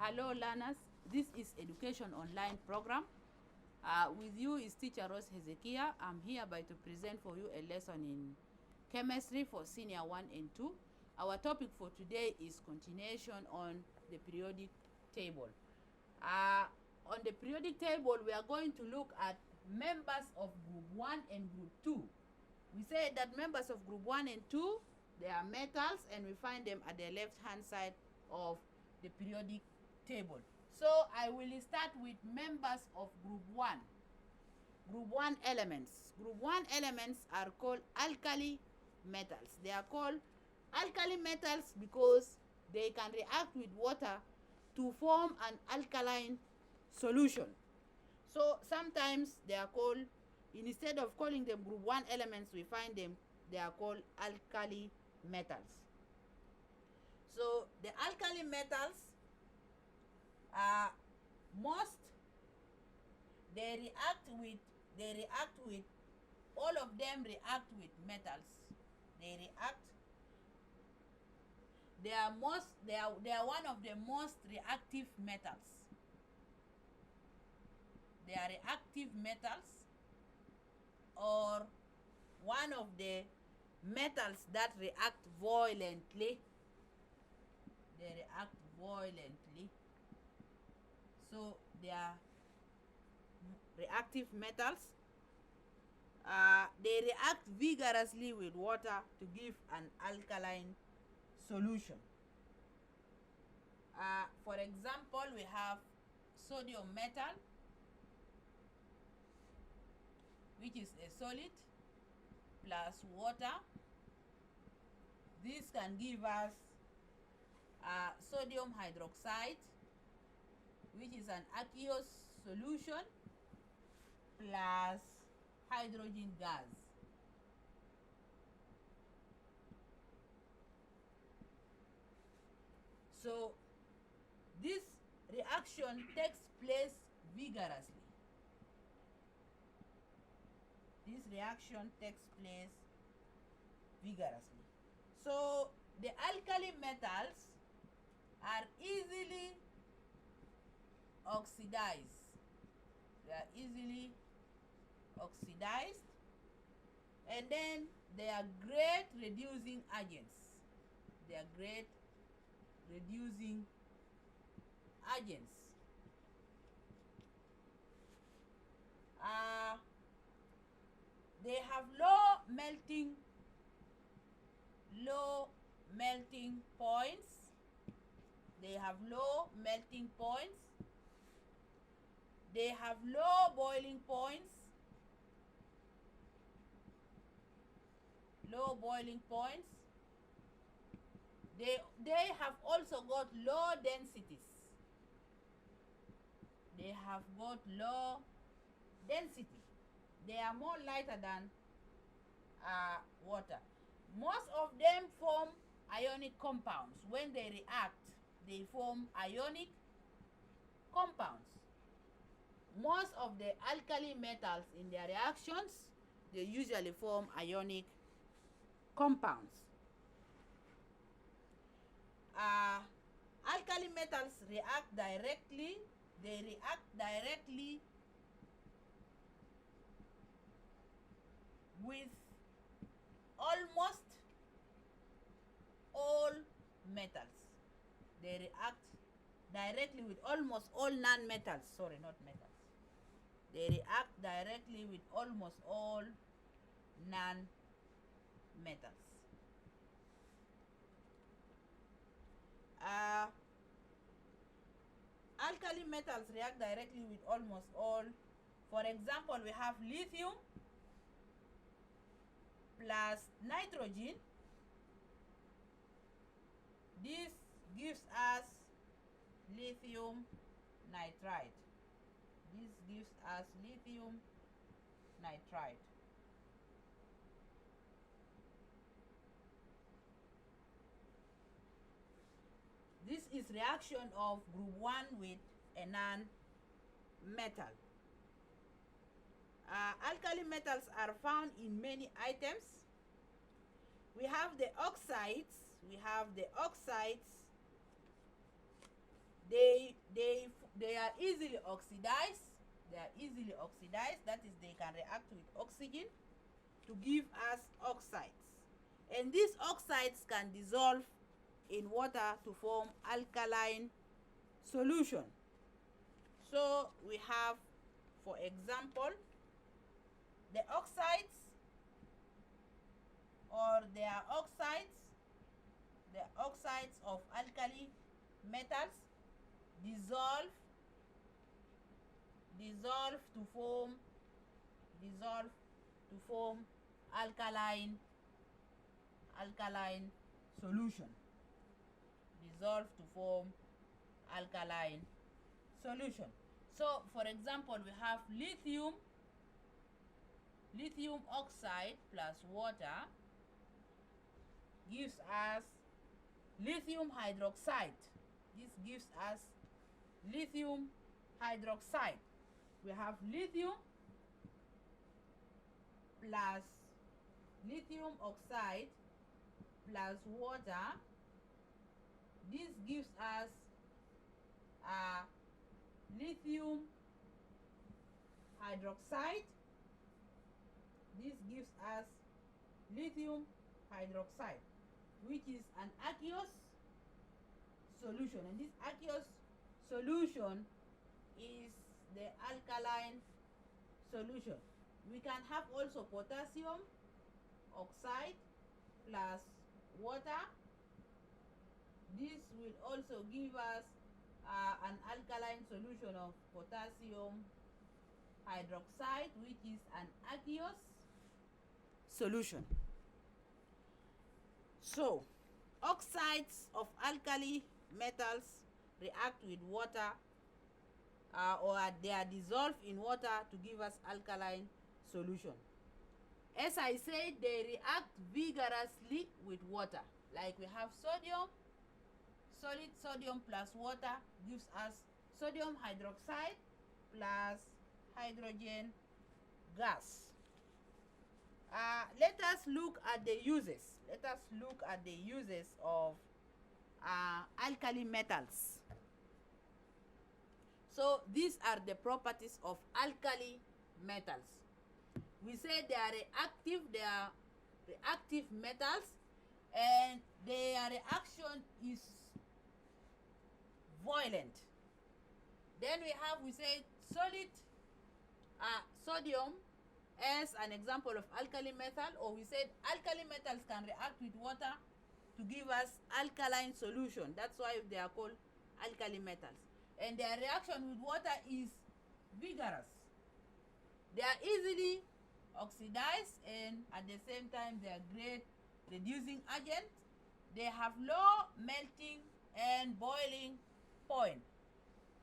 Hello learners, this is Education Online program. With you is teacher Rose Hezekiah. I'm hereby to present for you a lesson in chemistry for senior 1 and 2. Our topic for today is continuation on the periodic table. On the periodic table, we are going to look at members of group 1 and group 2. We say that members of group 1 and 2, they are metals, and we find them at the left hand side of the periodic table. So I will start with members of group 1. Group 1 elements. Group 1 elements are called alkali metals. They are called alkali metals because they can react with water to form an alkaline solution. So sometimes they are called, instead of calling them group 1 elements, we find them, they are called alkali metals. So the alkali metals are all of them react with metals. They are one of the most reactive metals. They are reactive metals, or one of the metals that react violently. They react violently. So they are reactive metals. They react vigorously with water to give an alkaline solution. For example, we have sodium metal, which is a solid, plus water. This can give us sodium hydroxide, which is an aqueous solution, plus hydrogen gas. So this reaction takes place vigorously. So the alkali metals are easily oxidized. And then they are great reducing agents. They have low melting points. They have low boiling points. They have also got low densities. They are more lighter than water. Most of them form ionic compounds. When they react, they form ionic compounds. Most of the alkali metals in their reactions, they usually form ionic compounds. Alkali metals react directly. They react directly with almost all metals. They react directly with almost all non-metals. Sorry, not metals. They react directly with almost all non-metals. Alkali metals react directly with almost all. For example, we have lithium plus nitrogen. This gives us lithium nitride. This is reaction of group 1 with a non-metal. Alkali metals are found in many items. We have the oxides. They they are easily oxidized. They are easily oxidized, that is, they can react with oxygen to give us oxides. And these oxides can dissolve in water to form alkaline solution. So we have, for example, the oxides, or there are oxides, the oxides of alkali metals dissolve to form alkaline solution. Dissolve to form alkaline solution. So for example, we have lithium oxide plus water gives us lithium hydroxide. This gives us lithium hydroxide. We have lithium plus lithium oxide plus water. This gives us lithium hydroxide. This gives us lithium hydroxide, which is an aqueous solution, and this aqueous solution is the alkaline solution. We can have also potassium oxide plus water. This will also give us an alkaline solution of potassium hydroxide, which is an aqueous solution. So oxides of alkali metals react with water, or they are dissolved in water to give us alkaline solution. As I said, they react vigorously with water. Like we have sodium, solid sodium plus water gives us sodium hydroxide plus hydrogen gas. Let us look at the uses. Let us look at the uses of alkali metals. So these are the properties of alkali metals. We say they are reactive metals, and their reaction is violent. Then we say solid sodium as an example of alkali metal, or we said alkali metals can react with water to give us alkaline solution. That's why they are called alkali metals. And their reaction with water is vigorous. They are easily oxidized, and at the same time they are great reducing agent. They have low melting and boiling point.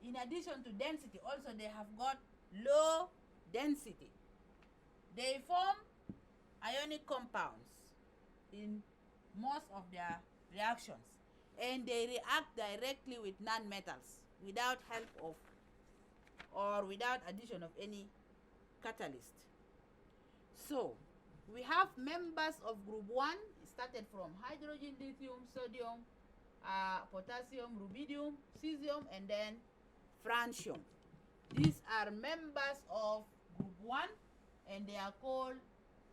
In addition to density, also they have got low density. They form ionic compounds in most of their reactions, and they react directly with non-metals without help of or without addition of any catalyst. So we have members of group 1 started from hydrogen, lithium, sodium, potassium, rubidium, cesium, and then francium. These are members of group 1, and they are called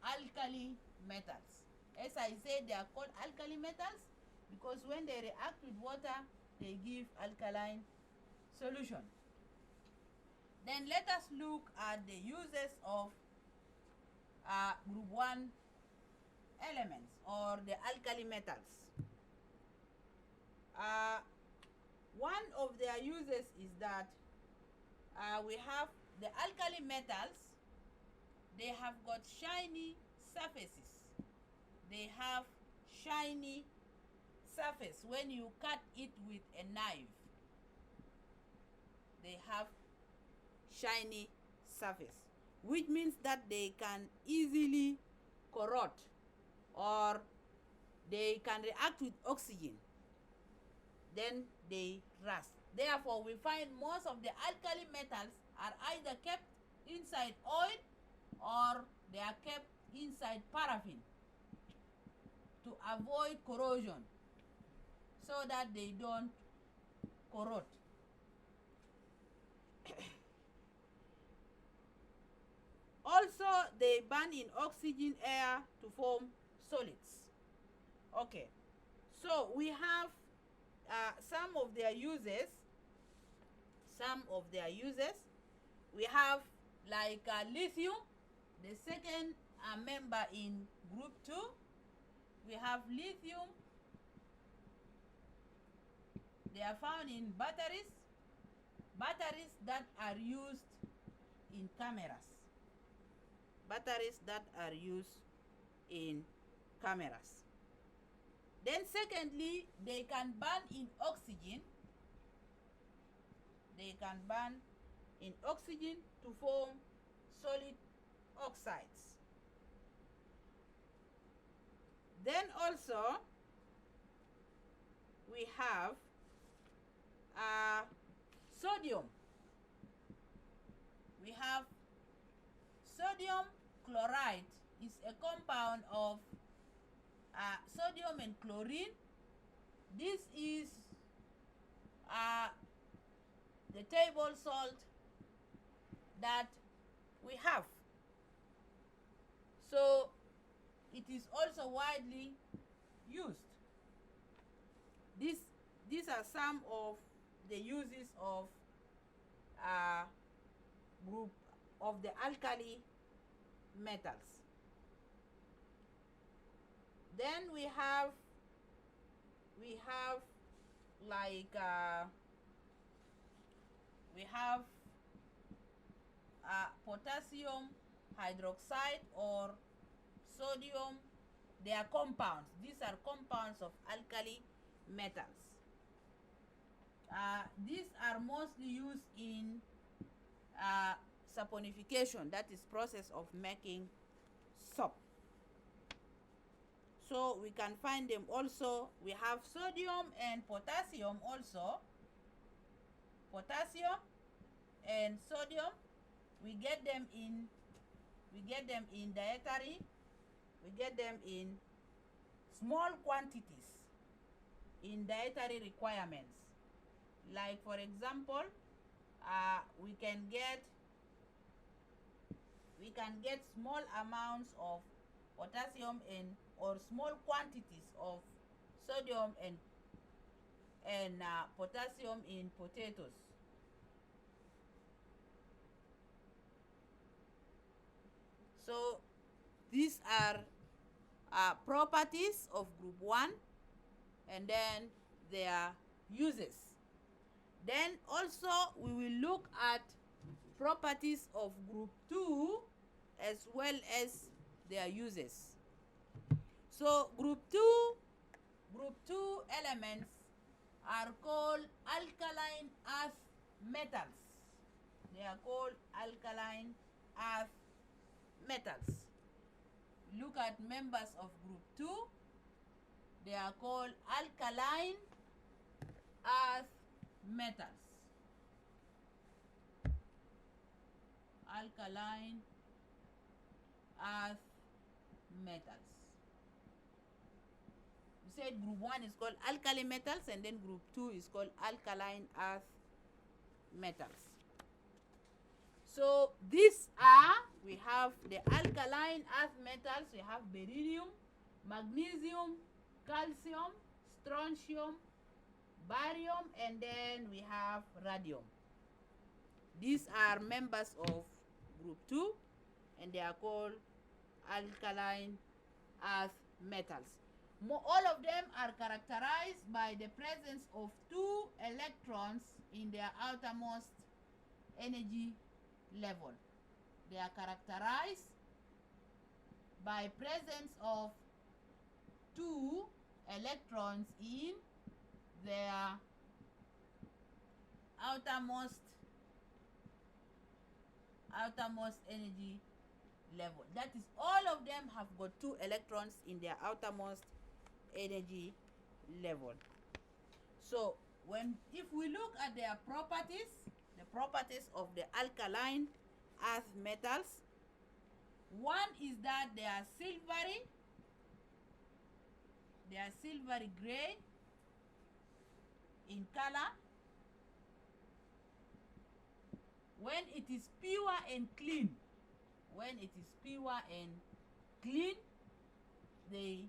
alkali metals. As I said, they are called alkali metals because when they react with water, they give alkaline solution. Then let us look at the uses of group 1 elements, or the alkali metals. One of their uses is that we have the alkali metals. They have got shiny surfaces. They have shiny surface. When you cut it with a knife, they have shiny surface, which means that they can easily corrode, or they can react with oxygen, then they rust. Therefore, we find most of the alkali metals are either kept inside oil, or they are kept inside paraffin to avoid corrosion, so that they don't corrode. they burn in oxygen air to form solids. Okay, so we have some of their uses. We have like lithium, the second member in group 2. We have lithium. They are found in batteries that are used in cameras. Then secondly, they can burn in oxygen. To form solid oxides. Then also we have sodium. We have sodium chloride is a compound of sodium and chlorine. This is the table salt that we have. So it is also widely used. These are some of the uses of group of the alkali metals. Then we have potassium hydroxide or sodium. They are compounds. These are compounds of alkali metals. These are mostly used in saponification, that is process of making soap. So we can find them also. We have sodium and potassium also. Potassium and sodium, we get them in dietary. We get them in small quantities in dietary requirements. Like for example, we can get small amounts of potassium or small quantities of sodium and potassium in potatoes. So these are properties of group 1 and then their uses. Then also we will look at properties of group 2 as well as their uses. So group 2 elements are called alkaline earth metals. They are called alkaline earth metals. Look at members of group 2. They are called alkaline earth metals. Alkaline earth metals. We said group 1 is called alkali metals and then group 2 is called alkaline earth metals. So these are, we have the alkaline earth metals. We have beryllium, magnesium, calcium, strontium, barium, and then we have radium. These are members of group 2 and they are called alkaline earth metals. All of them are characterized by the presence of 2 electrons in their outermost energy level. They are characterized by presence of 2 electrons in their outermost energy level. That is, all of them have got 2 electrons in their outermost energy level. So if we look at their properties, the properties of the alkaline earth metals, one is that they are silvery gray in color. When it is pure and clean, when it is pure and clean, they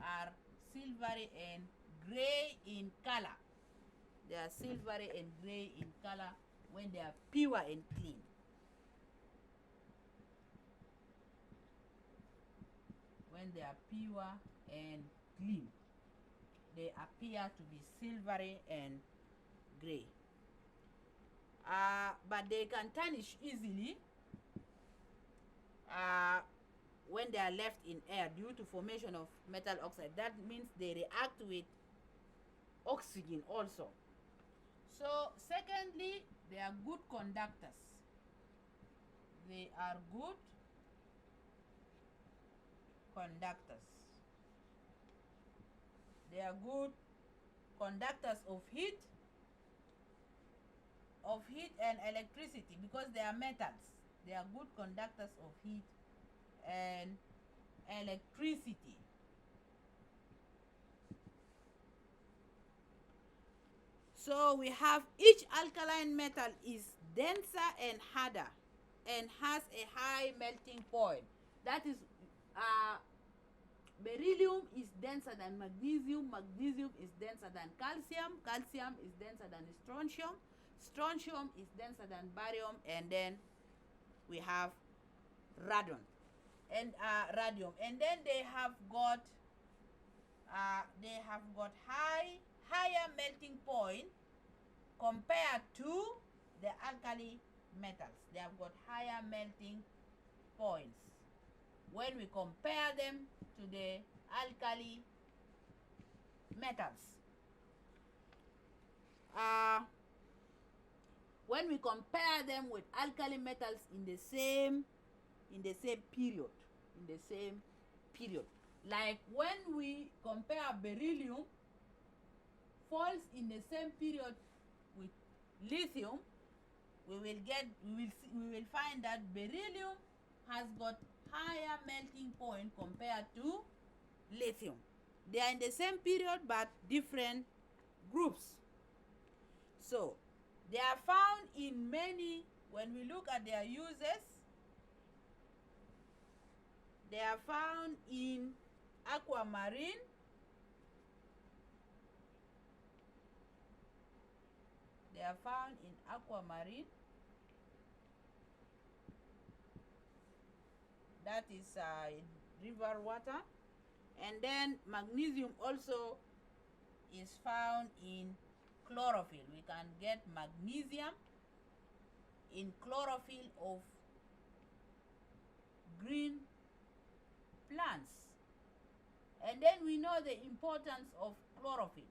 are silvery and gray in color. They are silvery and gray in color when they are pure and clean. When they are pure and clean, they appear to be silvery and gray. But they can tarnish easily when they are left in air due to formation of metal oxide. That means they react with oxygen also. So secondly, they are good conductors. They are good conductors. They are good conductors of heat and electricity because they are metals. They are good conductors of heat and electricity. So we have each alkaline metal is denser and harder and has a high melting point. That is, beryllium is denser than magnesium, magnesium is denser than calcium, calcium is denser than strontium, strontium is denser than barium, and then we have radon and radium. And then they have got higher melting point compared to the alkali metals. They have got higher melting points when we compare them to the alkali metals. When we compare them with alkali metals in the same period, like when we compare beryllium falls in the same period with lithium, we will find that beryllium has got higher melting point compared to lithium. They are in the same period but different groups. So they are found in many. When we look at their uses, they are found in aquamarine, that is river water, and then magnesium also is found in chlorophyll. We can get magnesium in chlorophyll of green plants. And then we know the importance of chlorophyll,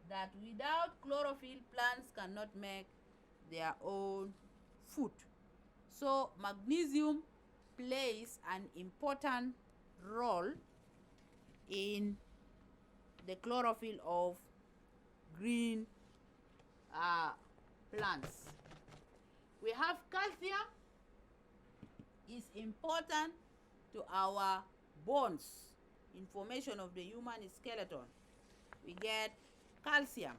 that without chlorophyll plants cannot make their own food. So magnesium plays an important role in the chlorophyll of green plants. We have calcium is important to our bones, in formation of the human skeleton. We get calcium.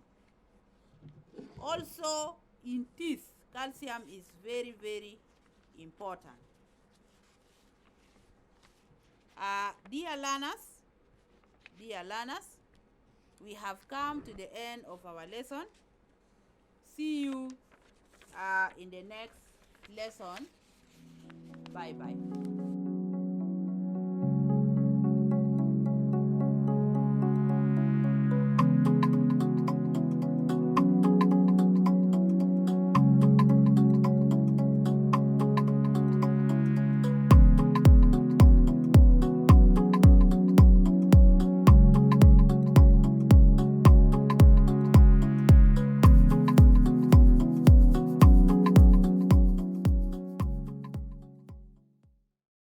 Also in teeth, calcium is very, very important. Dear learners, we have come to the end of our lesson. See you in the next lesson. Bye bye.